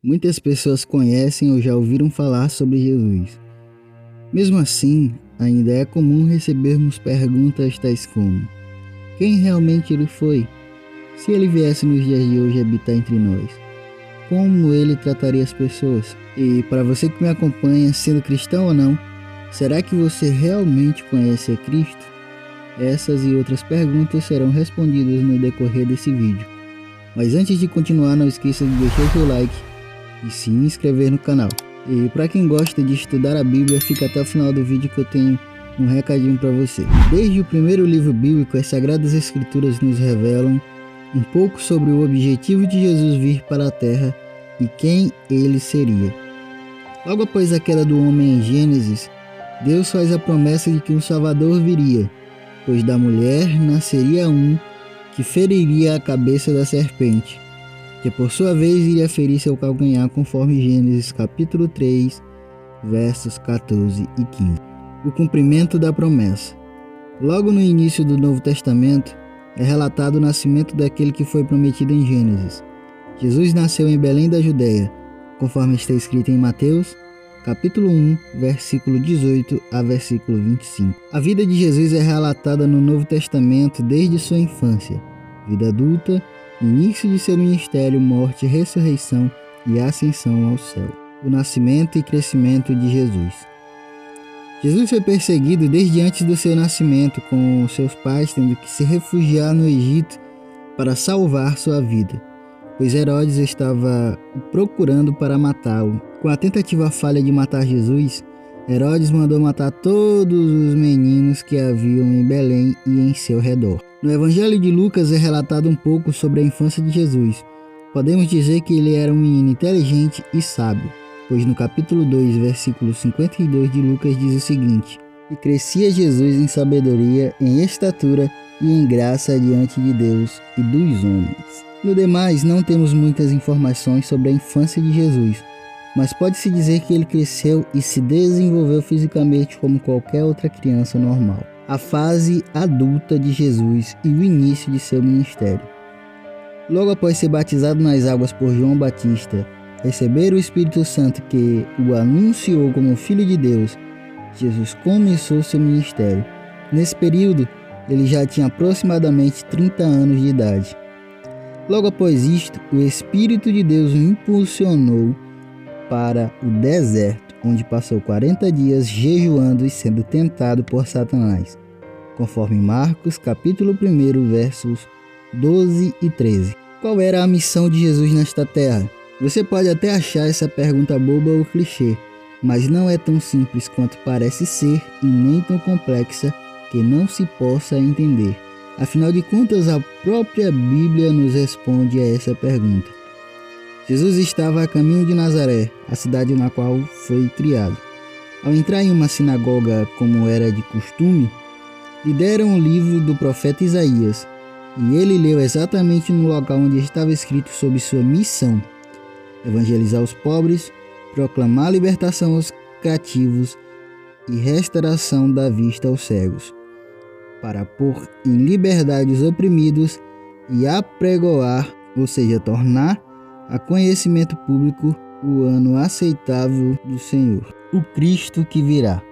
Muitas pessoas conhecem ou já ouviram falar sobre Jesus. Mesmo assim, ainda é comum recebermos perguntas tais como: quem realmente ele foi? Se ele viesse nos dias de hoje habitar entre nós, como ele trataria as pessoas? E para você que me acompanha, sendo cristão ou não, será que você realmente conhece a Cristo? Essas e outras perguntas serão respondidas no decorrer desse vídeo. Mas antes de continuar, não esqueça de deixar o seu like e se inscrever no canal. E para quem gosta de estudar a Bíblia, fica até o final do vídeo que eu tenho um recadinho para você. Desde o primeiro livro bíblico, as Sagradas Escrituras nos revelam um pouco sobre o objetivo de Jesus vir para a Terra e quem ele seria. Logo após a queda do homem em Gênesis, Deus faz a promessa de que um Salvador viria, pois da mulher nasceria um que feriria a cabeça da serpente, que por sua vez iria ferir seu calcanhar, conforme Gênesis capítulo 3, versos 14 e 15. O cumprimento da promessa. Logo no início do Novo Testamento, é relatado o nascimento daquele que foi prometido em Gênesis. Jesus nasceu em Belém da Judéia, conforme está escrito em Mateus, capítulo 1, versículo 18 a versículo 25. A vida de Jesus é relatada no Novo Testamento desde sua infância, vida adulta, início de seu ministério, morte, ressurreição e ascensão ao céu. O nascimento e crescimento de Jesus. Jesus foi perseguido desde antes do seu nascimento, com seus pais tendo que se refugiar no Egito para salvar sua vida, pois Herodes estava procurando para matá-lo. Com a tentativa falha de matar Jesus, Herodes mandou matar todos os meninos que haviam em Belém e em seu redor. No Evangelho de Lucas é relatado um pouco sobre a infância de Jesus. Podemos dizer que ele era um menino inteligente e sábio, pois no capítulo 2, versículo 52 de Lucas diz o seguinte: e crescia Jesus em sabedoria, em estatura e em graça diante de Deus e dos homens. No demais, não temos muitas informações sobre a infância de Jesus, mas pode-se dizer que ele cresceu e se desenvolveu fisicamente como qualquer outra criança normal. A fase adulta de Jesus e o início de seu ministério. Logo após ser batizado nas águas por João Batista, receber o Espírito Santo que o anunciou como Filho de Deus, Jesus começou seu ministério. Nesse período, ele já tinha aproximadamente 30 anos de idade. Logo após isto, o Espírito de Deus o impulsionou para o deserto, onde passou 40 dias jejuando e sendo tentado por Satanás, conforme Marcos capítulo 1, versos 12 e 13. Qual era a missão de Jesus nesta terra? Você pode até achar essa pergunta boba ou clichê, mas não é tão simples quanto parece ser e nem tão complexa que não se possa entender. Afinal de contas, a própria Bíblia nos responde a essa pergunta. Jesus estava a caminho de Nazaré, a cidade na qual foi criado. Ao entrar em uma sinagoga, como era de costume, lhe deram o livro do profeta Isaías, e ele leu exatamente no local onde estava escrito sobre sua missão: evangelizar os pobres, proclamar libertação aos cativos e restauração da vista aos cegos, para pôr em liberdade os oprimidos e apregoar, ou seja, tornar a conhecimento público o ano aceitável do Senhor, o Cristo que virá.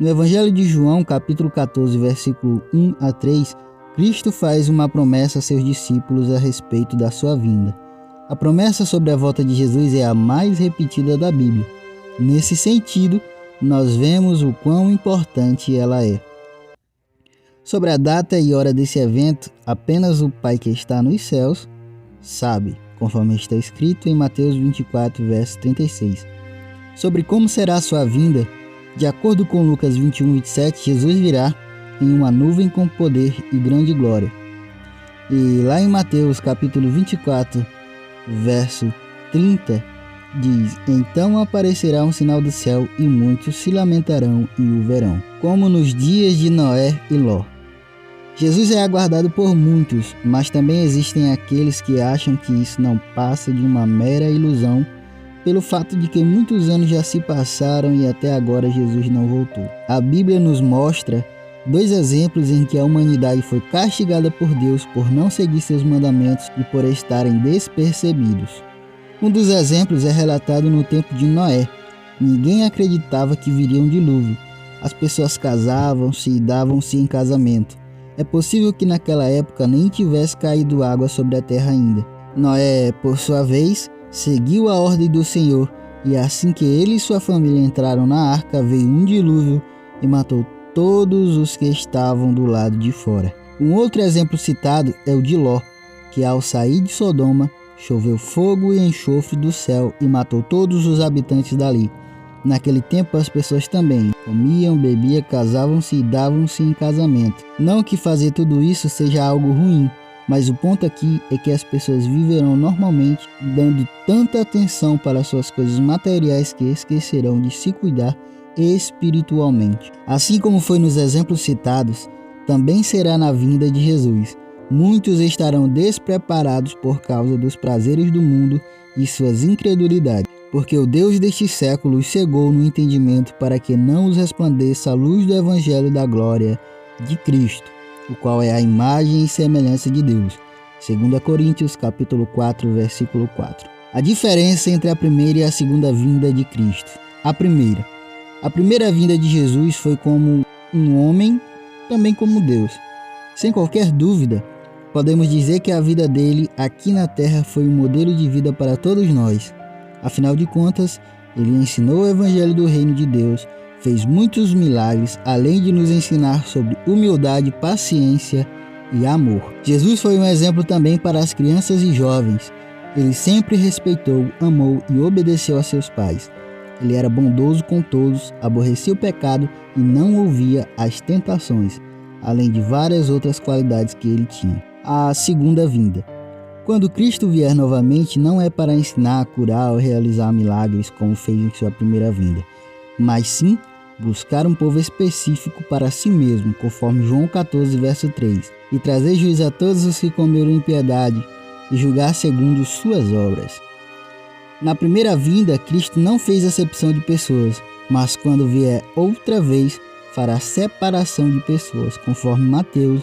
No Evangelho de João, capítulo 14, versículo 1 a 3, Cristo faz uma promessa a seus discípulos a respeito da sua vinda. A promessa sobre a volta de Jesus é a mais repetida da Bíblia. Nesse sentido, nós vemos o quão importante ela é. Sobre a data e hora desse evento, apenas o Pai que está nos céus sabe, conforme está escrito em Mateus 24, verso 36. Sobre como será a sua vinda, de acordo com Lucas 21, 27, Jesus virá em uma nuvem com poder e grande glória. E lá em Mateus capítulo 24, verso 30, diz: então aparecerá um sinal do céu e muitos se lamentarão e o verão, como nos dias de Noé e Ló. Jesus é aguardado por muitos, mas também existem aqueles que acham que isso não passa de uma mera ilusão, pelo fato de que muitos anos já se passaram e até agora Jesus não voltou. A Bíblia nos mostra 2 exemplos em que a humanidade foi castigada por Deus por não seguir seus mandamentos e por estarem despercebidos. Um dos exemplos é relatado no tempo de Noé. Ninguém acreditava que viria um dilúvio. As pessoas casavam-se e davam-se em casamento. É possível que naquela época nem tivesse caído água sobre a terra ainda. Noé, por sua vez, seguiu a ordem do Senhor, e assim que ele e sua família entraram na arca, veio um dilúvio e matou todos os que estavam do lado de fora. Um outro exemplo citado é o de Ló, que ao sair de Sodoma, choveu fogo e enxofre do céu e matou todos os habitantes dali. Naquele tempo as pessoas também comiam, bebiam, casavam-se e davam-se em casamento. Não que fazer tudo isso seja algo ruim, mas o ponto aqui é que as pessoas viverão normalmente dando tanta atenção para suas coisas materiais que esquecerão de se cuidar espiritualmente. Assim como foi nos exemplos citados, também será na vinda de Jesus. Muitos estarão despreparados por causa dos prazeres do mundo e suas incredulidades, porque o Deus deste século os cegou no entendimento para que não os resplandeça a luz do Evangelho da glória de Cristo, o qual é a imagem e semelhança de Deus. 2 Coríntios capítulo 4, versículo 4. A diferença entre a primeira e a segunda vinda de Cristo. A primeira vinda de Jesus foi como um homem, também como Deus. Sem qualquer dúvida, podemos dizer que a vida dele aqui na terra foi um modelo de vida para todos nós. Afinal de contas, ele ensinou o Evangelho do Reino de Deus, fez muitos milagres, além de nos ensinar sobre humildade, paciência e amor. Jesus foi um exemplo também para as crianças e jovens. Ele sempre respeitou, amou e obedeceu a seus pais. Ele era bondoso com todos, aborrecia o pecado e não ouvia as tentações, além de várias outras qualidades que ele tinha. A segunda vinda. Quando Cristo vier novamente, não é para ensinar, curar ou realizar milagres como fez em sua primeira vinda, mas sim buscar um povo específico para si mesmo, conforme João 14, verso 3, e trazer juízo a todos os que comeram impiedade e julgar segundo suas obras. Na primeira vinda, Cristo não fez acepção de pessoas, mas quando vier outra vez, fará separação de pessoas, conforme Mateus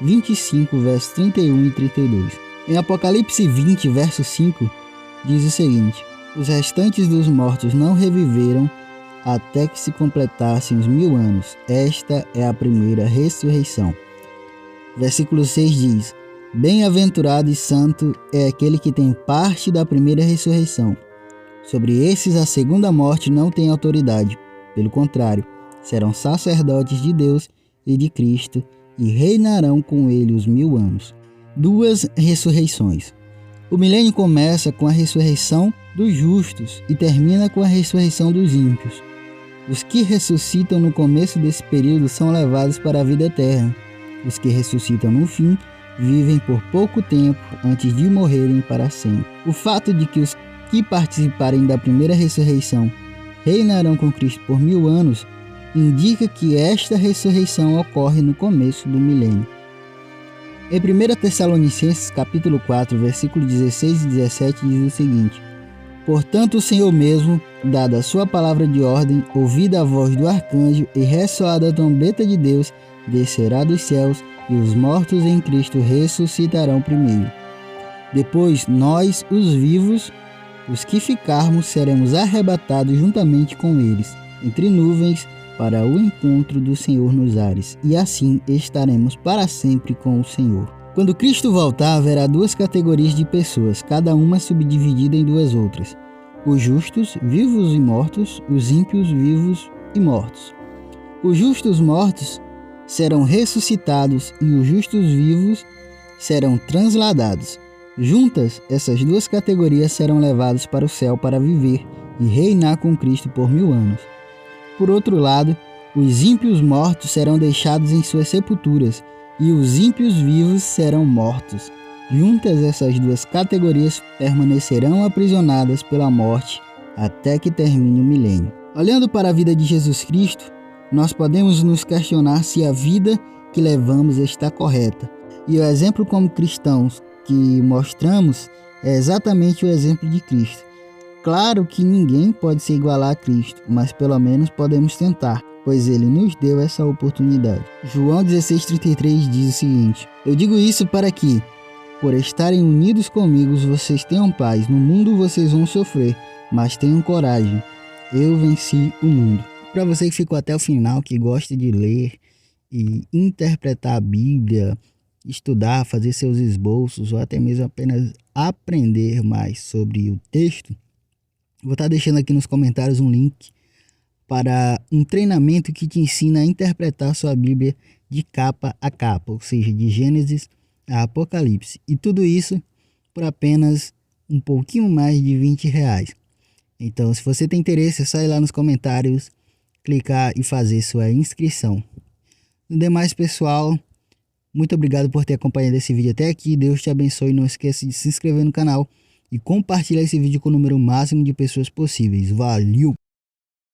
25, versos 31 e 32. Em Apocalipse 20, verso 5, diz o seguinte: os restantes dos mortos não reviveram até que se completassem os 1000 anos. Esta é a primeira ressurreição. Versículo 6 diz: bem-aventurado e santo é aquele que tem parte da primeira ressurreição. Sobre esses a segunda morte não tem autoridade. Pelo contrário, serão sacerdotes de Deus e de Cristo e reinarão com ele os 1000 anos. Duas ressurreições. O milênio começa com a ressurreição dos justos e termina com a ressurreição dos ímpios. Os que ressuscitam no começo desse período são levados para a vida eterna. Os que ressuscitam no fim vivem por pouco tempo antes de morrerem para sempre. O fato de que os que participarem da primeira ressurreição reinarão com Cristo por 1000 anos indica que esta ressurreição ocorre no começo do milênio. Em 1 Tessalonicenses capítulo 4, versículos 16 e 17 diz o seguinte: portanto o Senhor mesmo, dada a sua palavra de ordem, ouvida a voz do arcanjo e ressoada a trombeta de Deus, descerá dos céus e os mortos em Cristo ressuscitarão primeiro. Depois nós, os vivos, os que ficarmos, seremos arrebatados juntamente com eles, entre nuvens, para o encontro do Senhor nos ares, e assim estaremos para sempre com o Senhor. Quando Cristo voltar, haverá duas categorias de pessoas, cada uma subdividida em duas outras: os justos, vivos e mortos, os ímpios, vivos e mortos. Os justos mortos serão ressuscitados e os justos vivos serão transladados. Juntas, essas duas categorias serão levadas para o céu para viver e reinar com Cristo por 1000 anos. Por outro lado, os ímpios mortos serão deixados em suas sepulturas e os ímpios vivos serão mortos. Juntas, essas duas categorias permanecerão aprisionadas pela morte até que termine o milênio. Olhando para a vida de Jesus Cristo, nós podemos nos questionar se a vida que levamos está correta. E o exemplo como cristãos que mostramos é exatamente o exemplo de Cristo. Claro que ninguém pode se igualar a Cristo, mas pelo menos podemos tentar, pois ele nos deu essa oportunidade. João 16,33 diz o seguinte: eu digo isso para que, por estarem unidos comigo, vocês tenham paz. No mundo vocês vão sofrer, mas tenham coragem. Eu venci o mundo. Para você que ficou até o final, que gosta de ler e interpretar a Bíblia, estudar, fazer seus esboços ou até mesmo apenas aprender mais sobre o texto, vou estar deixando aqui nos comentários um link para um treinamento que te ensina a interpretar sua Bíblia de capa a capa, ou seja, de Gênesis a Apocalipse. E tudo isso por apenas um pouquinho mais de R$20. Então, se você tem interesse, é só ir lá nos comentários, clicar e fazer sua inscrição. No demais, pessoal, muito obrigado por ter acompanhado esse vídeo até aqui. Deus te abençoe. Não esqueça de se inscrever no canal e compartilhar esse vídeo com o número máximo de pessoas possíveis. Valeu!